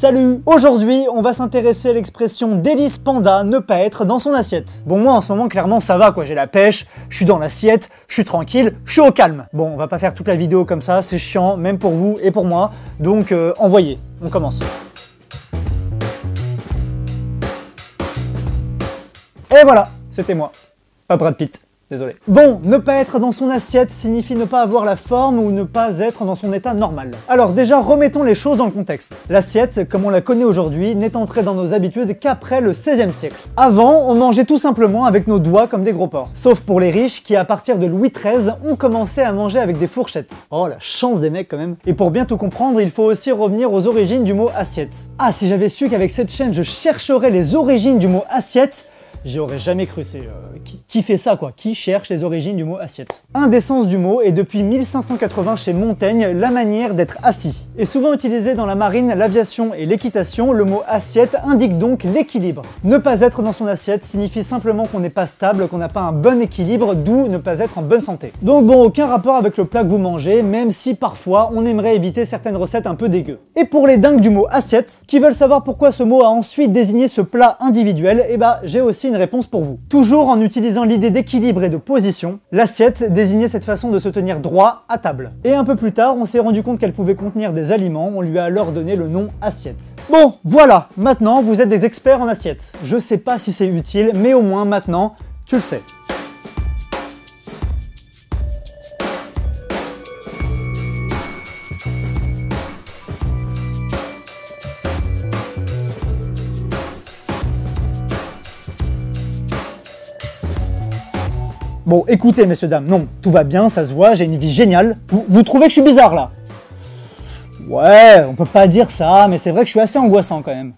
Salut! Aujourd'hui, on va s'intéresser à l'expression d'Hélice Panda, ne pas être dans son assiette. Bon, moi en ce moment, clairement, ça va quoi, j'ai la pêche, je suis dans l'assiette, je suis tranquille, je suis au calme. Bon, on va pas faire toute la vidéo comme ça, c'est chiant, même pour vous et pour moi, donc envoyez, on commence. Et voilà, c'était moi, pas Brad Pitt. Désolé. Bon, ne pas être dans son assiette signifie ne pas avoir la forme ou ne pas être dans son état normal. Alors déjà, remettons les choses dans le contexte. L'assiette, comme on la connaît aujourd'hui, n'est entrée dans nos habitudes qu'après le XVIe siècle. Avant, on mangeait tout simplement avec nos doigts comme des gros porcs. Sauf pour les riches qui, à partir de Louis XIII, ont commencé à manger avec des fourchettes. Oh, la chance des mecs quand même. Et pour bien tout comprendre, il faut aussi revenir aux origines du mot assiette. Ah, si j'avais su qu'avec cette chaîne, je chercherais les origines du mot assiette, j'y aurais jamais cru, c'est... qui fait ça quoi? Qui cherche les origines du mot assiette? Un des sens du mot est depuis 1580 chez Montaigne la manière d'être assis. Et souvent utilisé dans la marine, l'aviation et l'équitation, le mot assiette indique donc l'équilibre. Ne pas être dans son assiette signifie simplement qu'on n'est pas stable, qu'on n'a pas un bon équilibre, d'où ne pas être en bonne santé. Donc bon, aucun rapport avec le plat que vous mangez, même si parfois on aimerait éviter certaines recettes un peu dégueu. Et pour les dingues du mot assiette, qui veulent savoir pourquoi ce mot a ensuite désigné ce plat individuel, eh bah j'ai aussi une réponse pour vous. Toujours en utilisant l'idée d'équilibre et de position, l'assiette désignait cette façon de se tenir droit à table. Et un peu plus tard, on s'est rendu compte qu'elle pouvait contenir des aliments, on lui a alors donné le nom assiette. Bon, voilà, maintenant vous êtes des experts en assiette. Je sais pas si c'est utile, mais au moins maintenant, tu le sais. Bon, écoutez, messieurs, dames, non, tout va bien, ça se voit, j'ai une vie géniale. Vous trouvez que je suis bizarre, là? Ouais, on peut pas dire ça, mais c'est vrai que je suis assez angoissant, quand même.